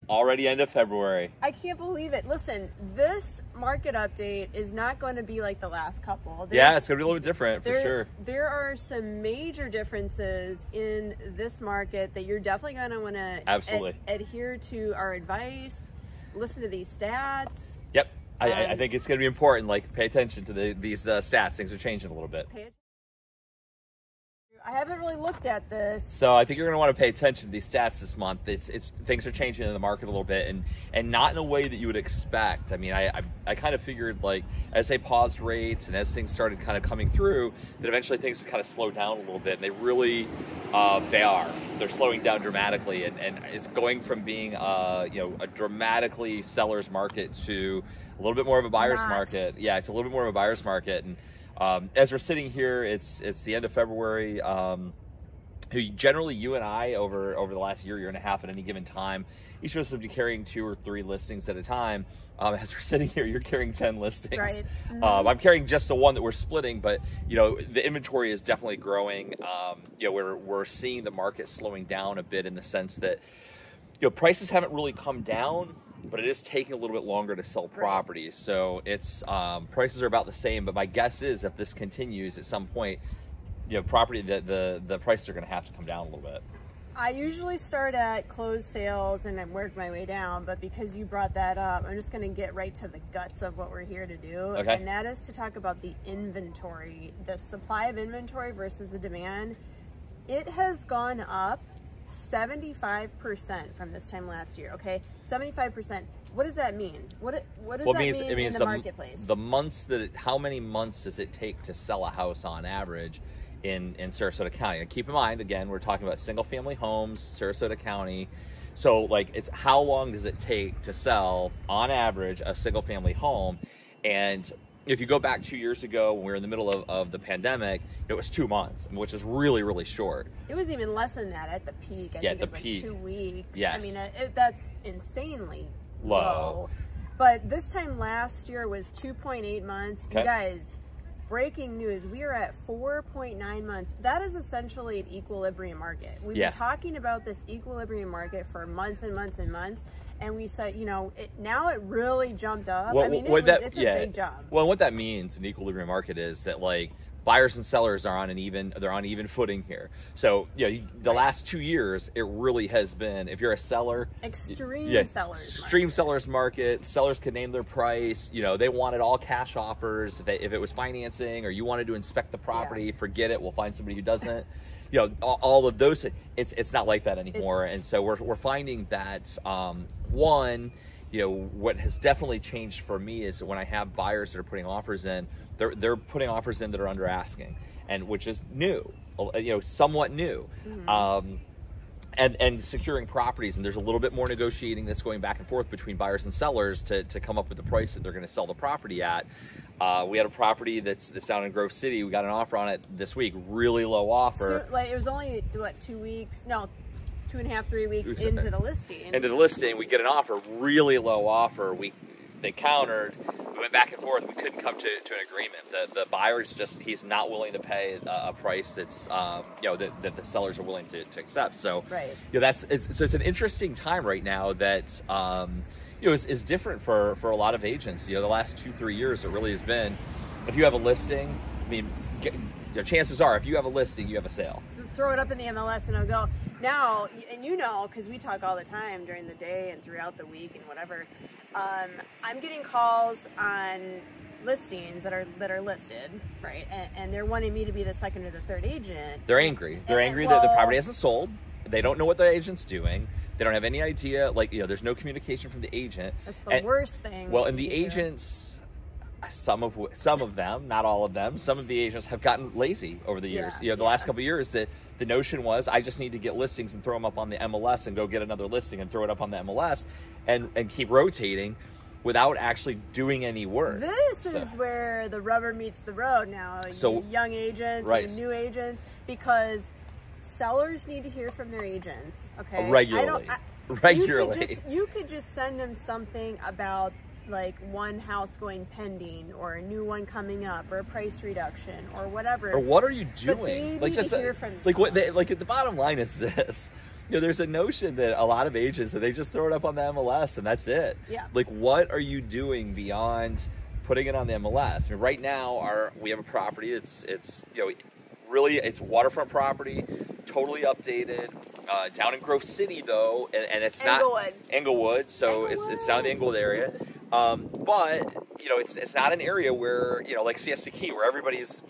Already end of February. I can't believe it. Listen, this market update is not going to be like the last couple. Yeah, it's going to be a little bit different for sure. There are some major differences in this market that you're definitely going to want to adhere to our advice, listen to these stats. Yep. I think it's going to be important. Like, pay attention to these stats. Things are changing a little bit. I haven't really looked at this. So I think you're going to want to pay attention to these stats this month. It's things are changing in the market a little bit, and not in a way that you would expect. I mean, I kind of figured, like, as they paused rates and as things started kind of coming through, that eventually things would kind of slow down a little bit. And they really, they're slowing down dramatically, and it's going from being a dramatically seller's market to a little bit more of a buyer's market. Yeah, it's a little bit more of a buyer's market. And as we're sitting here, it's the end of February. Generally, you and I, over the last year and a half, at any given time, each of us would be carrying 2 or 3 listings at a time. As we're sitting here, you're carrying 10 listings. Right. Mm-hmm. I'm carrying just the one that we're splitting, but the inventory is definitely growing. We're seeing the market slowing down a bit in the sense that prices haven't really come down, but it is taking a little bit longer to sell properties. So it's prices are about the same, but my guess is if this continues at some point, property the prices are going to have to come down a little bit. I usually start at closed sales and then work my way down, but because you brought that up, I'm just going to get right to the guts of what we're here to do. Okay. And that is to talk about the inventory, the supply of inventory versus the demand. It has gone up 75% from this time last year. Okay, 75%. What does that mean? What does that mean in the marketplace? The months how many months does it take to sell a house on average in Sarasota County? And keep in mind, again, we're talking about single family homes, Sarasota County. So like, it's how long does it take to sell on average a single family home? And if you go back 2 years ago when we were in the middle of the pandemic, it was 2 months, which is really, really short. It was even less than that at the peak. I think it was like 2 weeks. Yes. I mean, that's insanely low. But this time last year was 2.8 months. Okay. You guys, breaking news, we are at 4.9 months. That is essentially an equilibrium market. We've been talking about this equilibrium market for months and months and months. And we said, now it really jumped up. Well, I mean, it's a big jump. Well, what that means in the equilibrium market is that, like, buyers and sellers are on even footing here. So, the last 2 years, it really has been, if you're a seller, extreme sellers market. Sellers can name their price. They wanted all cash offers. If it was financing or you wanted to inspect the property, forget it. We'll find somebody who doesn't. All of those, it's not like that anymore. And so we're finding that, what has definitely changed for me is that when I have buyers that are putting offers in, they're putting offers in that are under asking, and which is new, somewhat new. Mm-hmm. And securing properties, and there's a little bit more negotiating that's going back and forth between buyers and sellers to come up with the price that they're going to sell the property at. We had a property that's down in Grove City. We got an offer on it this week, really low offer. So, it was only, 2 weeks? No, 2.5, 3 weeks into the listing. Into the listing, we get an offer, really low offer. They countered. We went back and forth. We couldn't come to an agreement. The buyer's he's not willing to pay a price that's that the sellers are willing to accept. So it's an interesting time right now that is different for a lot of agents. The last 2-3 years, it really has been, if you have a listing, I mean, chances are if you have a listing, you have a sale. So throw it up in the MLS and it'll go. Now, and because we talk all the time during the day and throughout the week and whatever, I'm getting calls on listings that are listed, right? And they're wanting me to be the second or the third agent. They're angry. They're angry that the property hasn't sold. They don't know what the agent's doing. They don't have any idea. There's no communication from the agent. That's the worst thing. Well, and the agents, some of them, not all of them, some of the agents have gotten lazy over the years. The last couple of years, that the notion was, I just need to get listings and throw them up on the MLS and go get another listing and throw it up on the MLS and keep rotating without actually doing any work. This is where the rubber meets the road now. So young agents and new agents, because sellers need to hear from their agents. Okay, regularly. You could just send them something about, like, one house going pending or a new one coming up or a price reduction or whatever. Or what are you doing? But they need to hear from the bottom line is this. there's a notion that a lot of agents, that they just throw it up on the MLS and that's it. Yeah. Like, what are you doing beyond putting it on the MLS? I mean, right now, we have a property. It's really, it's waterfront property, totally updated. Down in Grove City, though, and it's Englewood. not Englewood, so it's down in the Englewood area. But it's not an area where like Siesta Key, where everybody's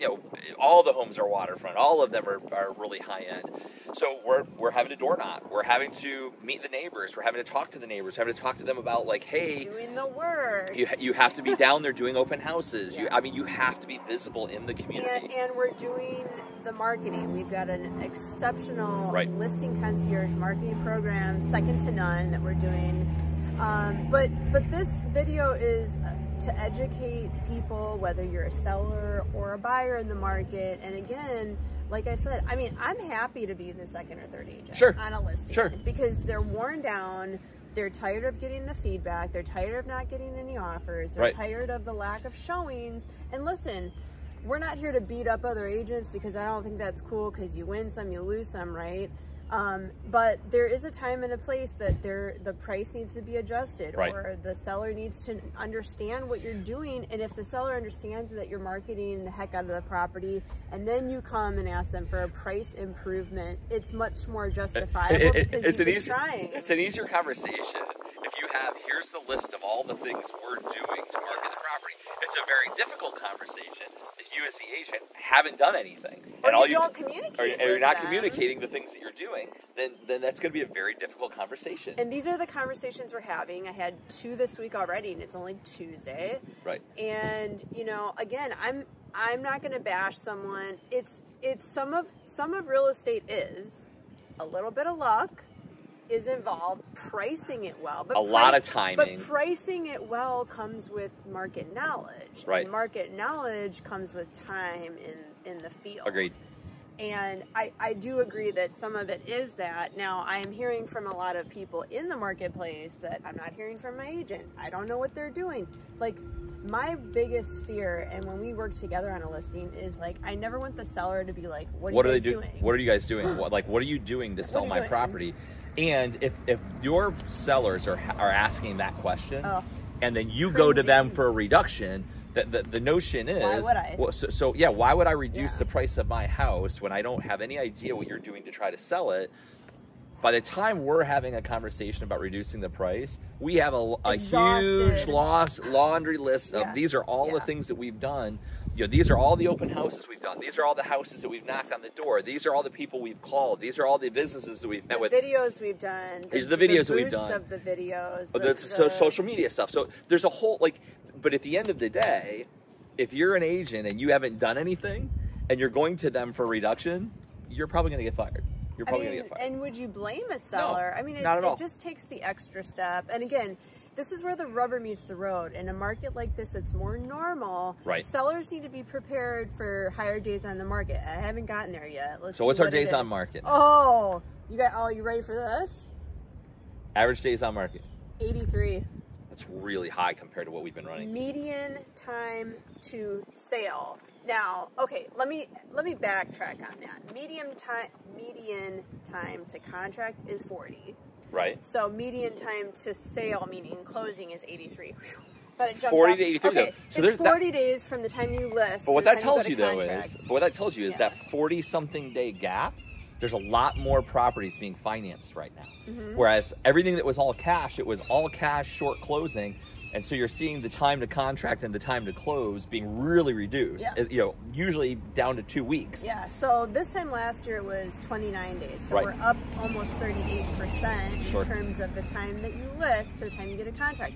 all the homes are waterfront, all of them are really high end. So we're having to door knock, we're having to meet the neighbors, we're having to talk to the neighbors, having to talk to them about like, hey, doing the work. You have to be down there doing open houses. Yeah. You have to be visible in the community. And we're doing the marketing. We've got an exceptional listing concierge marketing program, second to none, that we're doing. But this video is to educate people, whether you're a seller or a buyer in the market. And again, like I said, I mean, I'm happy to be the second or third agent on a listing because they're worn down. They're tired of getting the feedback. They're tired of not getting any offers. They're tired of the lack of showings. And listen, we're not here to beat up other agents, because I don't think that's cool, because you win some, you lose some, right? But there is a time and a place that the price needs to be adjusted, or the seller needs to understand what you're doing. And if the seller understands that you're marketing the heck out of the property, and then you come and ask them for a price improvement, it's much more justifiable because you've been trying. It's an easier conversation if you have, here's the list of all the things we're doing to market the property. It's a very difficult conversation if you as the agent haven't done anything. Or you don't communicate or you're not communicating the things that you're doing, then that's going to be a very difficult conversation. And these are the conversations we're having. I had 2 this week already, and it's only Tuesday. Right. And, again, I'm not going to bash someone. It's some of real estate is a little bit of luck is involved, pricing it well, but a lot of timing. But pricing it well comes with market knowledge. Right. And market knowledge comes with time in the field. Agreed. And I do agree that some of it is that. Now, I am hearing from a lot of people in the marketplace that I'm not hearing from my agent. I don't know what they're doing. Like, my biggest fear, and when we work together on a listing, is like, I never want the seller to be like, what are you guys doing? What are you guys doing? What are you doing to sell my property? And if your sellers are asking that question, and then you go to them for a reduction, the notion is, why would I? Well, why would I reduce the price of my house when I don't have any idea what you're doing to try to sell it? By the time we're having a conversation about reducing the price, we have a huge laundry list of these are all the things that we've done. These are all the open houses we've done. These are all the houses that we've knocked on the door. These are all the people we've called. These are all the businesses that we've met with. The videos we've done. These are the videos that we've done. Of the videos. The social media stuff. So there's a whole, but at the end of the day, if you're an agent and you haven't done anything and you're going to them for a reduction, you're probably going to get fired. You're probably going to get fired. And would you blame a seller? No, I mean, not at all. It just takes the extra step. And again, this is where the rubber meets the road. In a market like this, it's more normal. Right. Sellers need to be prepared for higher days on the market. I haven't gotten there yet. So what's our days on market? Oh, you ready for this? Average days on market. 83. That's really high compared to what we've been running. Median time to sale. Now, okay, let me backtrack on that. Median time to contract is 40. Right. So median time to sale, meaning closing, is 83. But it 40 to 83. Okay, so it's 40 days from the time you list. But what that tells you though is that 40-something day gap. There's a lot more properties being financed right now. Mm-hmm. Whereas everything that was all cash, it was all cash, short closing. And so you're seeing the time to contract and the time to close being really reduced. Yeah. Usually down to 2 weeks. Yeah. So this time last year it was 29 days. So we're up almost 38% in terms of the time that you list to the time you get a contract.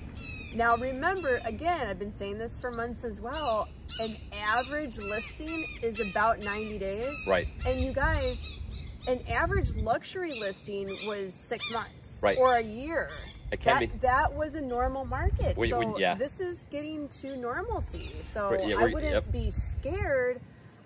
Now remember, again, I've been saying this for months as well, an average listing is about 90 days. Right. And you guys, an average luxury listing was 6 months or a year. It can be. That was a normal market. This is getting to normalcy. So I wouldn't be scared.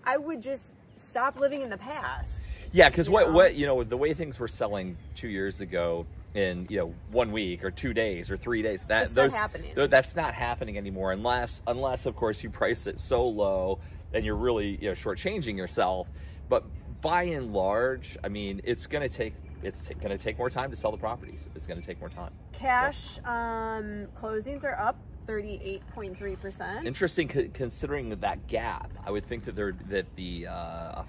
I would just stop living in the past. Yeah, because what the way things were selling 2 years ago in 1 week or 2 days or 3 days, that's not happening. That's not happening anymore unless of course you price it so low and you're really shortchanging yourself. But by and large, I mean, it's going to take it's going to take more time to sell the properties. It's going to take more time. Cash closings are up 38.3%. Interesting, considering that gap. I would think that the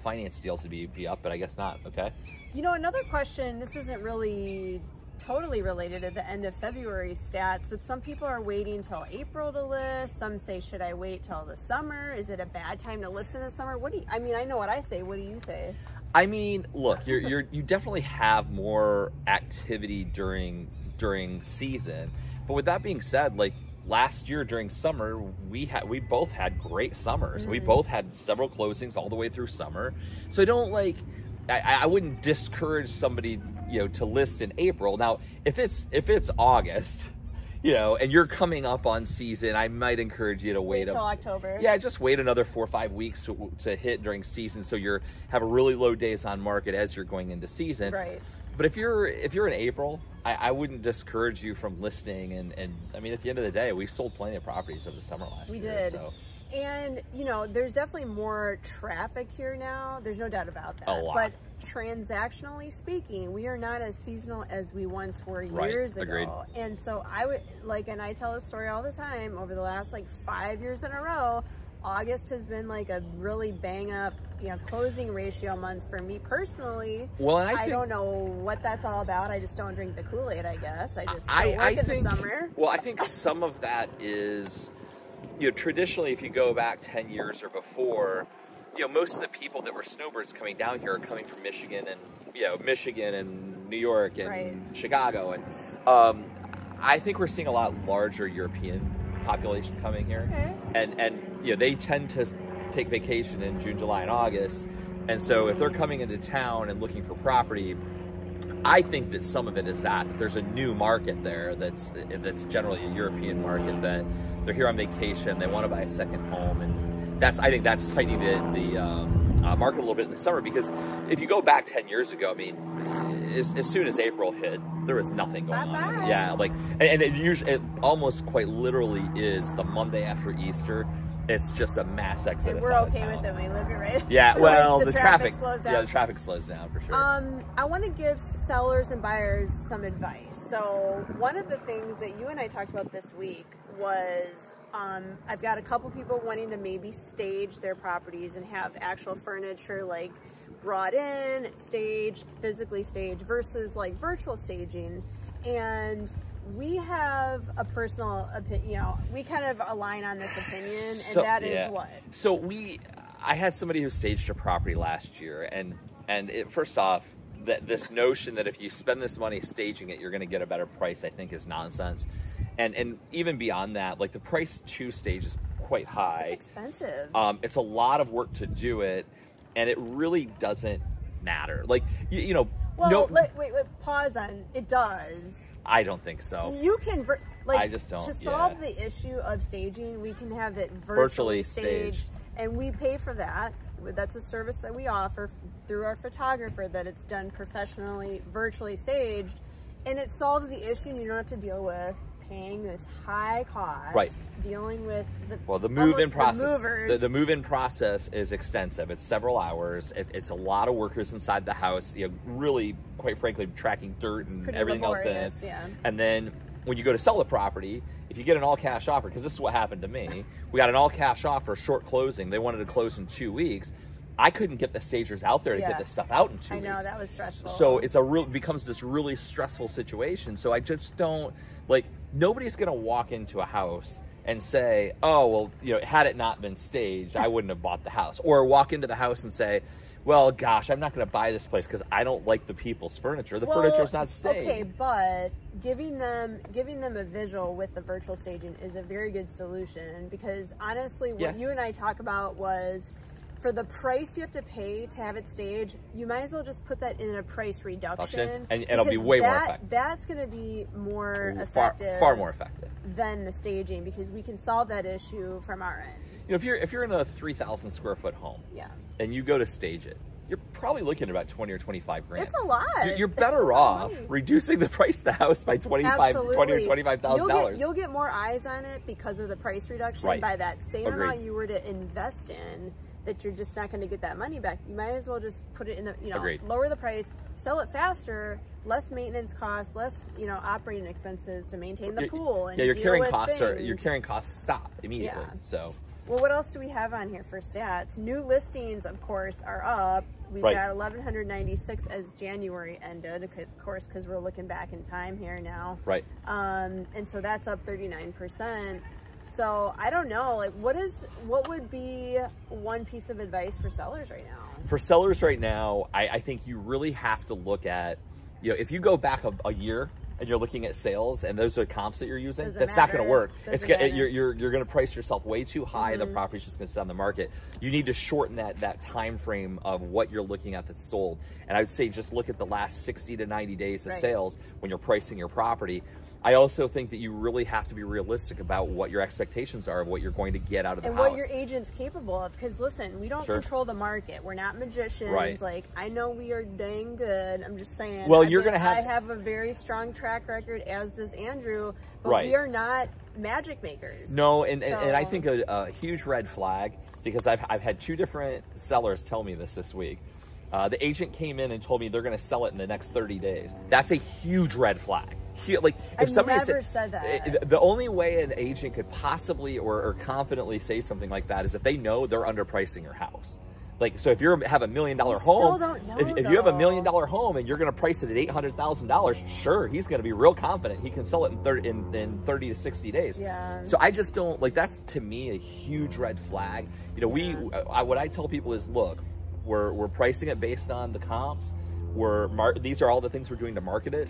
finance deals would be up, but I guess not. Okay. You know, another question. This isn't really totally related to the end of February stats, but some people are waiting till April to list. Some say, should I wait till the summer? Is it a bad time to list in the summer? What do you, I mean, I know what I say. What do you say? I mean, look, you definitely have more activity during season, but with that being said, like last year during summer, we both had great summers. We both had several closings all the way through summer. So I wouldn't discourage somebody, to list in April. Now, if it's August, and you're coming up on season, I might encourage you to wait until October. Yeah, just wait another 4 or 5 weeks to hit during season, so have a really low days on market as you're going into season. Right. But if you're in April, I wouldn't discourage you from listing. And I mean, at the end of the day, we sold plenty of properties over the summer last year. We did. So. And, there's definitely more traffic here now. There's no doubt about that. A lot. But transactionally speaking, we are not as seasonal as we once were years ago. Agreed. And so I would, and I tell this story all the time, over the last 5 years in a row, August has been a really bang up, closing ratio month for me personally. Well, and I don't know what that's all about. I just don't drink the Kool-Aid, I guess. I just work in the summer. Well, I think some of that is, traditionally, if you go back 10 years or before, most of the people that were snowbirds coming down here are coming from Michigan and New York and Chicago. And I think we're seeing a lot larger European population coming here. Okay. And they tend to take vacation in June, July, and August. And so if they're coming into town and looking for property, I think that some of it is that there's a new market there that's generally a European market, that they're here on vacation, they want to buy a second home, and I think that's tightening the market a little bit in the summer. Because if you go back 10 years ago, I mean, as soon as April hit, there was nothing going on. Yeah, and it almost quite literally is the Monday after Easter. It's just a mass exodus. And we're okay with it. We live here, right? Yeah, well, the traffic slows down. Yeah, the traffic slows down for sure. I want to give sellers and buyers some advice. So one of the things that you and I talked about this week was I've got a couple people wanting to maybe stage their properties and have actual furniture brought in, staged, physically staged, versus virtual staging. And we have a personal opinion, we kind of align on this opinion, and that is what? So I had somebody who staged a property last year, and first off, this notion that if you spend this money staging it, you're going to get a better price, I think is nonsense. And even beyond that, the price to stage is quite high. It's expensive. It's a lot of work to do it, and it really doesn't matter. Well, wait, pause on. It does. I don't think so. You can, I just don't. To solve the issue of staging, we can have it virtually staged, and we pay for that. That's a service that we offer through our photographer, that it's done professionally, virtually staged, and it solves the issue, and you don't have to deal with paying this high cost, dealing with the move-in process. The move-in process is extensive. It's several hours. It's a lot of workers inside the house. Really, quite frankly, tracking dirt and everything else in it. Yeah. And then when you go to sell the property, if you get an all-cash offer, because this is what happened to me, we got an all-cash offer, short closing. They wanted to close in 2 weeks. I couldn't get the stagers out there to get this stuff out in 2 weeks. I know, that was stressful. So becomes this really stressful situation. So I just don't, nobody's going to walk into a house and say, oh, well, had it not been staged, I wouldn't have bought the house. Or walk into the house and say, well, gosh, I'm not going to buy this place because I don't like the people's furniture. The furniture's not staged. Okay, but giving them a visual with the virtual staging is a very good solution, because honestly, what you and I talk about was, for the price you have to pay to have it staged, you might as well just put that in a price reduction. And it'll be way more effective. That's going to be more effective. Far more effective. Than the staging, because we can solve that issue from our end. If you're in a 3,000 square foot home, and you go to stage it, you're probably looking at about 20 or 25 grand. It's a lot. You're better off reducing the price of the house by $20 or $25,000. You'll get more eyes on it because of the price reduction by that same amount you were to invest in. that you're just not going to get that money back. You might as well just put it in the, Agreed. lower the price, sell it faster, less maintenance costs, less, operating expenses to maintain the pool. And your deal carrying with costs things. your carrying costs stop immediately. Yeah. So. Well, what else do we have on here for stats? New listings, of course, are up. We've Right. got 1,196 as January ended, of course, because we're looking back in time here now. Right. And so that's up 39%. So I don't know, like what would be one piece of advice for sellers right now? For sellers right now, I think you really have to look at, if you go back a year and you're looking at sales and those are comps that you're using, that's not going to work. You're going to price yourself way too high and the property's just going to sit on the market. You need to shorten that time frame of what you're looking at that's sold. And I would say just look at the last 60 to 90 days of sales when you're pricing your property. I also think that you really have to be realistic about what your expectations are of what you're going to get out of the house. And what your agent's capable of. Because listen, we don't control the market. We're not magicians. Right. Like, I know we are dang good. I'm just saying. Well, you're going to have... I have a very strong track record, as does Andrew. But we are not magic makers. No, and I think a huge red flag, because I've had two different sellers tell me this week. The agent came in and told me they're going to sell it in the next 30 days. That's a huge red flag. Like, if somebody said that. The only way an agent could possibly or confidently say something like that is if they know they're underpricing your house. Like, so if you have $1 million home, if you have $1 million home and you're going to price it at $800,000, sure, he's going to be real confident he can sell it in 30 to 60 days. Yeah. So I just don't, like, that's to me a huge red flag. What I tell people is, look, we're pricing it based on the comps. These are all the things we're doing to market it.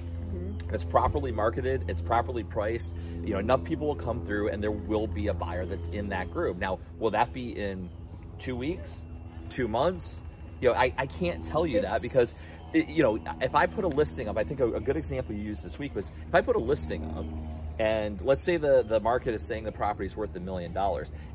It's properly marketed, it's properly priced. Enough people will come through and there will be a buyer that's in that group. Now, will that be in 2 weeks, 2 months? I can't tell you that, because if I put a listing up, I think a good example you used this week was, if I put a listing up and let's say the market is saying the property is worth $1 million.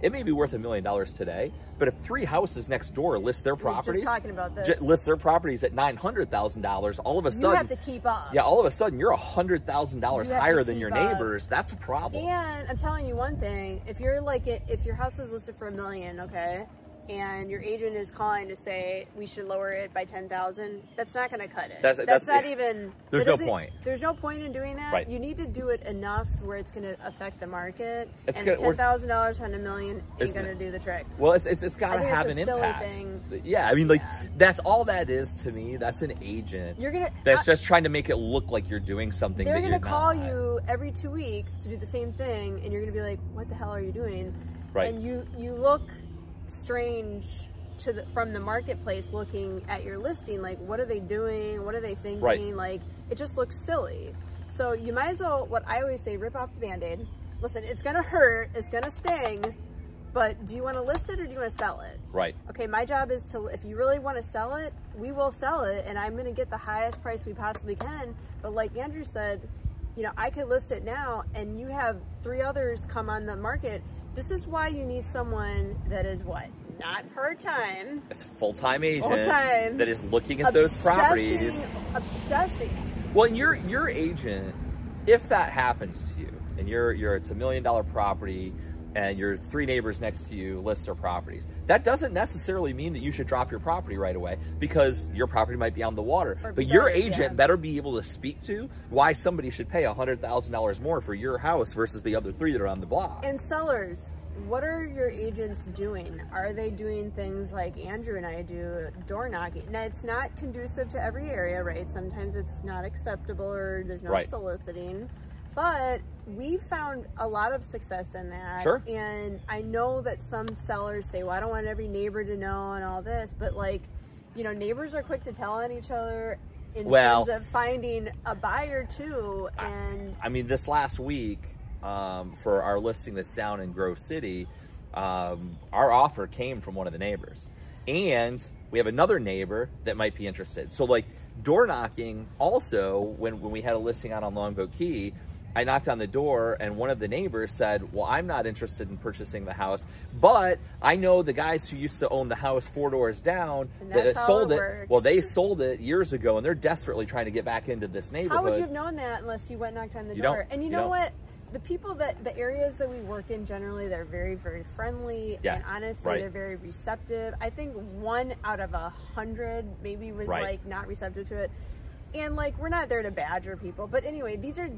It may be worth $1 million today, but if 3 houses next door list their properties, just talking about this, list their properties at $900,000, all of a sudden you have to keep up. Yeah, all of a sudden you're $100,000 higher than your neighbors. That's a problem. And I'm telling you one thing: if your house is listed for $1 million, okay, and your agent is calling to say we should lower it by 10,000, that's not going to cut it. That's not even. There's no point. There's no point in doing that. Right. You need to do it enough where it's going to affect the market. And $10,000 on $1 million ain't going to do the trick. Well, it's got to have an impact. Thing. Yeah, I mean, that's all that is to me. That's an agent. That's just trying to make it look like you're doing something. They're going to call you every 2 weeks to do the same thing, and you're going to be like, "What the hell are you doing?" Right. And you look strange from the marketplace looking at your listing, like, what are they doing, what are they thinking? Right. Like, it just looks silly. So you might as well, what I always say, rip off the band-aid. Listen, it's gonna hurt, it's gonna sting, but do you want to list it or do you want to sell it? Right. Okay, my job is to, if you really want to sell it, we will sell it, and I'm going to get the highest price we possibly can. But like Andrew said, I could list it now and you have 3 others come on the market. This is why you need someone that is what? Not part-time. It's a full-time agent that is looking at those properties. Obsessing. Well, and your agent, if that happens to you, and it's $1 million property, and your 3 neighbors next to you list their properties, that doesn't necessarily mean that you should drop your property right away, because your property might be on the water. But your agent better be able to speak to why somebody should pay $100,000 more for your house versus the other 3 that are on the block. And sellers, what are your agents doing? Are they doing things like Andrew and I do, door knocking? Now, it's not conducive to every area, right? Sometimes it's not acceptable or there's no soliciting. But we found a lot of success in that. Sure. And I know that some sellers say, well, I don't want every neighbor to know and all this. But, neighbors are quick to tell on each other in terms of finding a buyer, too. And I mean, this last week, for our listing that's down in Grove City, our offer came from one of the neighbors. And we have another neighbor that might be interested. So, door knocking also, when we had a listing out on Longboat Key, I knocked on the door and one of the neighbors said, well, I'm not interested in purchasing the house, but I know the guys who used to own the house 4 doors down that sold it. Well, they sold it years ago and they're desperately trying to get back into this neighborhood. How would you have known that unless you went and knocked on the door? And you know what? the people the areas that we work in generally, they're very, very friendly. Yeah. And honestly, they're very receptive. I think 1 out of 100 maybe was like not receptive to it. And like, we're not there to badger people, but anyway, these are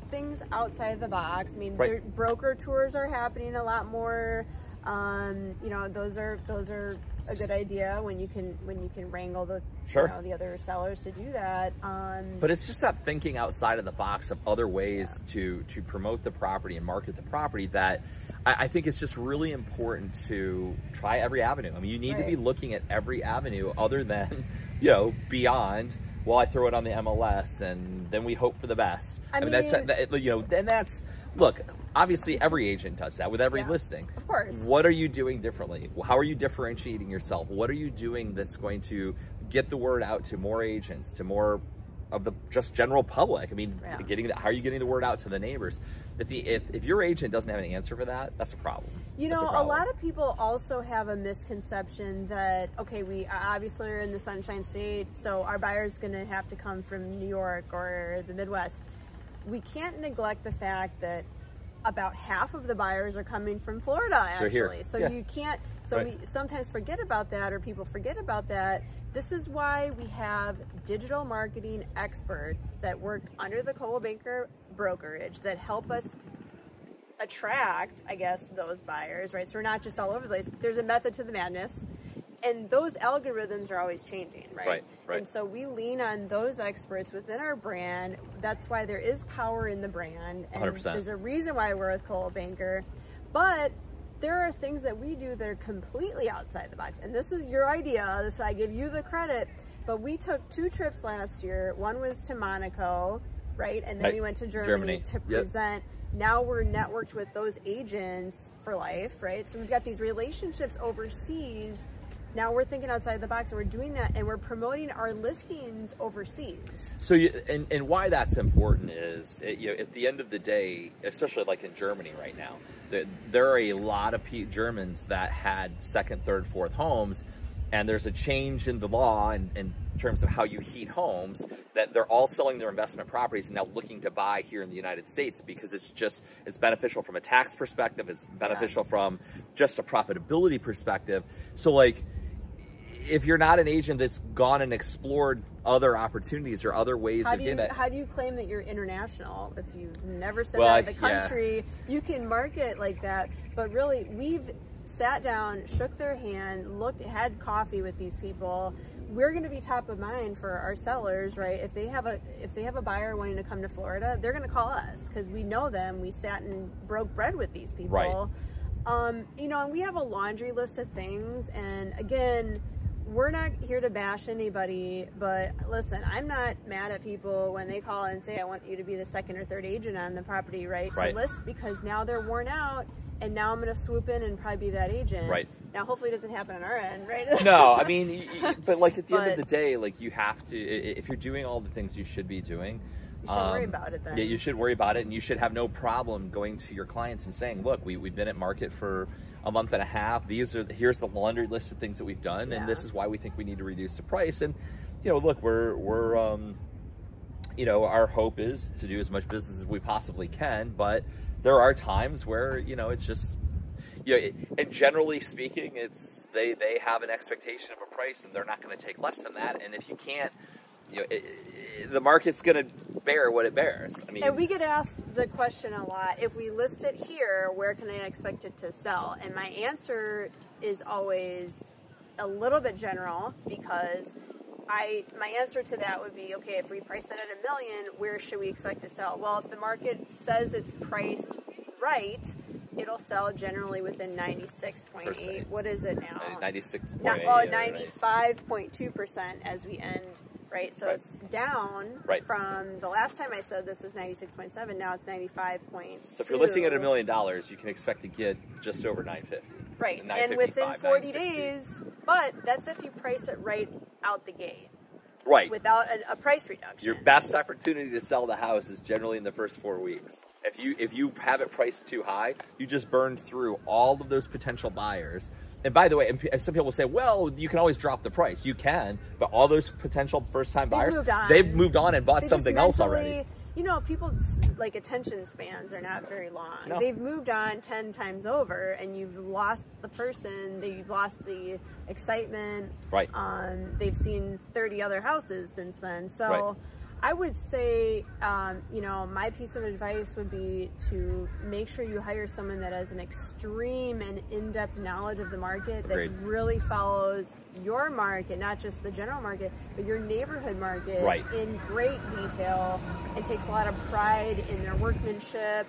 things outside the box. I mean, broker tours are happening a lot more. You know, those are a good idea when you can wrangle the you know, the other sellers to do that. But it's just that thinking outside of the box of other ways to promote the property and market the property that I think it's just really important to try every avenue. I mean, you need to be looking at every avenue other than, you know, beyond, well, I throw it on the MLS and then we hope for the best. I mean that's, you know, and that's, look, obviously every agent does that with every listing. Of course. What are you doing differently? How are you differentiating yourself? What are you doing that's going to get the word out to more agents, to more of the just general public? I mean, how are you getting the word out to the neighbors? If your agent doesn't have an answer for that, that's a problem. You know, a lot of people also have a misconception that, okay, we obviously are in the Sunshine State, so our buyer's going to have to come from New York or the Midwest. We can't neglect the fact that about half of the buyers are coming from Florida, actually. So you can't, we sometimes forget about that, or people forget about that. This is why we have digital marketing experts that work under the Coldwell Banker brokerage that help us attract, I guess, those buyers, right? So we're not just all over the place. There's a method to the madness. And those algorithms are always changing, right? And so we lean on those experts within our brand. That's why there is power in the brand. And 100%. There's a reason why we're with Coldwell Banker. But there are things that we do that are completely outside the box. And this is your idea, so I give you the credit. But we took 2 trips last year. One was to Monaco, right? And then we went to Germany to present. Now we're networked with those agents for life, right? So we've got these relationships overseas. Now we're thinking outside the box, and we're doing that, and we're promoting our listings overseas. So, and why that's important is, you know, at the end of the day, especially like in Germany right now, there are a lot of Germans that had 2nd, 3rd, 4th homes, and there's a change in the law in terms of how you heat homes, that they're all selling their investment properties and now looking to buy here in the United States because it's beneficial from a tax perspective, it's beneficial from just a profitability perspective. So like, if you're not an agent that's gone and explored other opportunities or other ways to get it. How do you claim that you're international if you've never stepped out of the country? You can market like that, but really we've sat down, shook their hand, had coffee with these people. We're going to be top of mind for our sellers, right? If they have a buyer wanting to come to Florida, they're going to call us because we know them. We sat and broke bread with these people. You know, and we have a laundry list of things. And again, we're not here to bash anybody, but listen, I'm not mad at people when they call and say, I want you to be the 2nd or 3rd agent on the property, right? To list, because now they're worn out, and now I'm going to swoop in and probably be that agent. Now, hopefully it doesn't happen on our end, right? No, I mean, but like at the end of the day, like you have to, if you're doing all the things you should be doing, you should worry about it then. Yeah, you should worry about it, and you should have no problem going to your clients and saying, look, we've been at market for a month and a half. Here's the laundry list of things that we've done, and this is why we think we need to reduce the price. And you know, look, we're you know, our hope is to do as much business as we possibly can, but there are times where, you know, it's just, you know, and generally speaking, it's they have an expectation of a price, and they're not going to take less than that. And if you can't, you know, the market's going to bear what it bears. I mean, and we get asked the question a lot: if we list it here, where can I expect it to sell? And my answer is always a little bit general, because my answer to that would be, okay, if we price it at $1 million, where should we expect to sell? Well, if the market says it's priced right, it'll sell generally within 96.8. What is it now? 96.8. 95.2% as we end. Right, so it's down from the last time I said this was 96.7. Now it's 95.2. So if you're listing at $1 million, you can expect to get just over 950. Right, and within 40 days. But that's if you price it right out the gate. Right. Without a price reduction. Your best opportunity to sell the house is generally in the first 4 weeks. If you have it priced too high, you just burned through all of those potential buyers. And by the way, and some people will say, well, you can always drop the price. You can, but all those potential first-time buyers, they've moved on and bought something else already. you know, people's like attention spans are not very long. No. They've moved on 10 times over, and you've lost the person, you've lost the excitement. Right. They've seen 30 other houses since then. So right. I would say, you know, my piece of advice would be to make sure you hire someone that has an extreme and in-depth knowledge of the market. Agreed. That really follows your market, not just the general market, but your neighborhood market right. in great detail, and takes a lot of pride in their workmanship.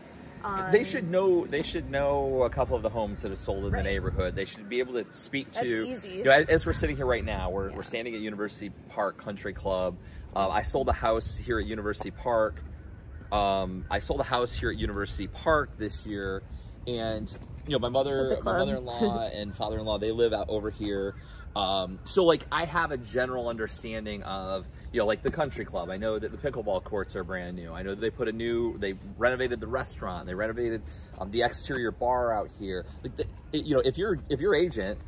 They should know. They should know a couple of the homes that have sold in right. the neighborhood. They should be able to speak to. That's easy. You know, as we're sitting here right now, we're standing at University Park Country Club. I sold a house here at University Park. I sold a house here at University Park this year, and you know, my mother-in-law and father-in-law, they live out over here. So like, I have a general understanding of, you know, like the country club. I know that the pickleball courts are brand new. I know that they renovated the restaurant. They renovated the exterior bar out here. Like you know, if your agent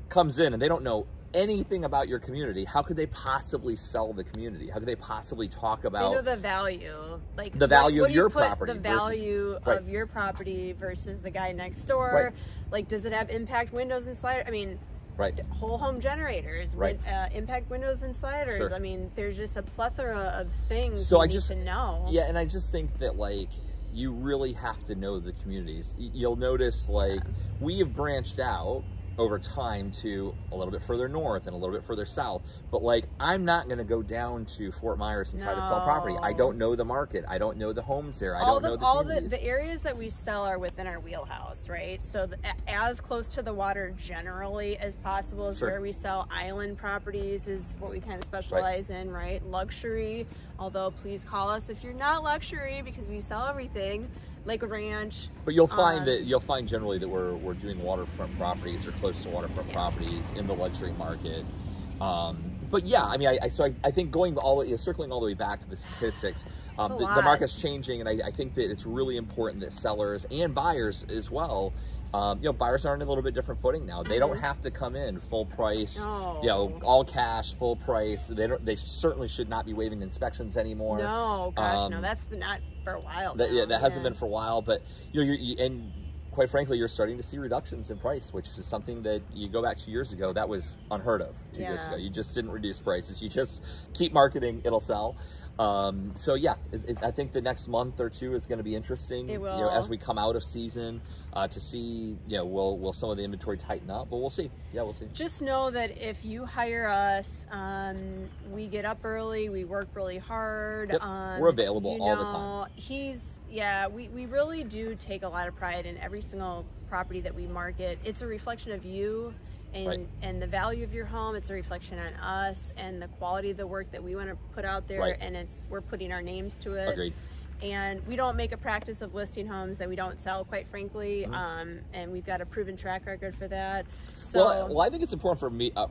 comes in and they don't know anything about your community, how could they possibly sell the community? How could they possibly talk about, you know, the value, like the value what of your property, the value right. of your property versus the guy next door? Right. Like, does it have impact windows and sliders? I mean, right. whole home generators, right. Impact windows and sliders. Sure. I mean, there's just a plethora of things so you need to know. Yeah, and I just think that, like, you really have to know the communities. You'll notice, like, we have branched out over time to a little bit further north and a little bit further south, but like, I'm not going to go down to Fort Myers and try to sell property. I don't know the market. I don't know the homes there. I don't know the communities. The areas that we sell are within our wheelhouse, right? So as close to the water generally as possible is sure. where we sell. Island properties is what we kind of specialize right. in, right? Luxury, although please call us if you're not luxury, because we sell everything. Lakewood Ranch. But you'll find generally that we're doing waterfront properties or close to waterfront properties in the luxury market. But yeah, I mean, I think going circling all the way back to the statistics, the market's changing, and I think that it's really important that sellers and buyers as well. You know, buyers are on a little bit different footing now. They don't have to come in full price, you know, all cash, full price. They certainly should not be waiving inspections anymore. No, gosh, no, that's been not for a while. That hasn't been for a while, but you know, and quite frankly, you're starting to see reductions in price, which is something that you go back 2 years ago, that was unheard of 2 years ago. You just didn't reduce prices. You just keep marketing, it'll sell. So yeah, I think the next month or two is going to be interesting. It will. You know, as we come out of season, to see, you know, will some of the inventory tighten up? But we'll see. Yeah, we'll see. Just know that if you hire us, we get up early, we work really hard. Yep. We're available all the time. We really do take a lot of pride in every single property that we market. It's a reflection of you. And the value of your home. It's a reflection on us and the quality of the work that we want to put out there, right. and we're putting our names to it. Agreed. And we don't make a practice of listing homes that we don't sell, quite frankly. Mm-hmm. And we've got a proven track record for that. So, well, I think it's important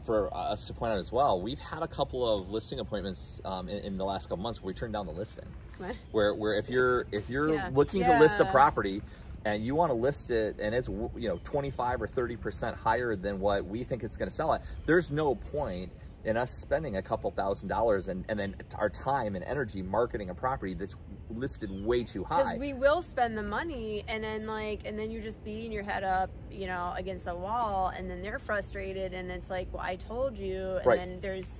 for us to point out as well. We've had a couple of listing appointments in the last couple months where we turned down the listing. What? Where if you're looking to list a property, and you want to list it, and it's, you know, 25 or 30% higher than what we think it's going to sell at, there's no point in us spending a couple $1,000s and then our time and energy marketing a property that's listed way too high. Because we will spend the money, and then you're just beating your head up, you know, against the wall, and then they're frustrated, and it's like, well, I told you, and then there's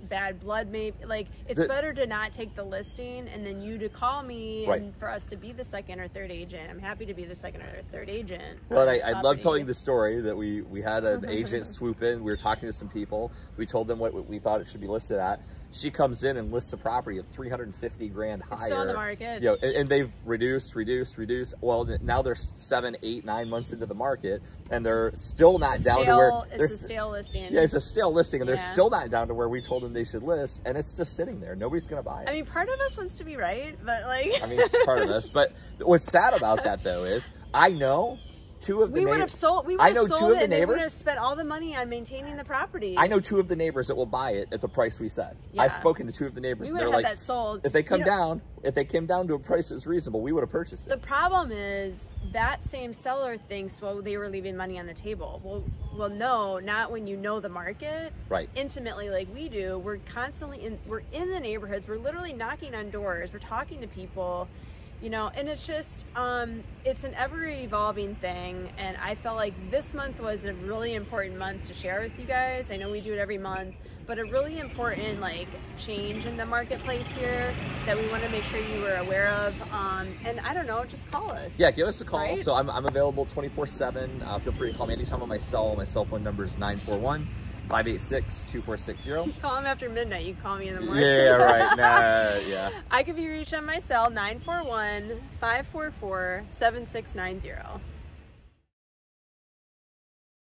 bad blood. Maybe like it's better to not take the listing and then you to call me and for us to be the second or third agent. I'm happy to be the second or third agent. Well, I love telling the story that we had an agent swoop in. We were talking to some people. We told them what we thought it should be listed at. She comes in and lists a property of $350,000 higher. It's still on the market. You know, and they've reduced. Well, now they're 7, 8, 9 months into the market, and they're still not down to where it's a stale listing. Yeah, it's a stale listing, and they're still not down to where we told them they should list, and it's just sitting there. Nobody's gonna buy it. I mean, part of us wants to be right, but like, I mean, it's part of us. But what's sad about that though is I know two of the neighbors. We would have sold it. They would have spent all the money on maintaining the property. I know two of the neighbors that will buy it at the price we said. Yeah. I've spoken to two of the neighbors. We would have had that sold. If they came down to a price that's reasonable, we would have purchased it. The problem is that same seller thinks, well, they were leaving money on the table. Well, well, no, not when you know the market intimately like we do. We're constantly we're in the neighborhoods. We're literally knocking on doors. We're talking to people, you know, and it's just, it's an ever evolving thing. And I felt like this month was a really important month to share with you guys. I know we do it every month, but a really important like change in the marketplace here that we want to make sure you were aware of. And I don't know, just call us. Yeah, give us a call. Right? So I'm available 24/7. Feel free to call me anytime on my cell. My cell phone number is 941-586-2460. You call them after midnight. You call me in the morning. Yeah, right. Nah, yeah. I can be reached on my cell, 941-544-7690.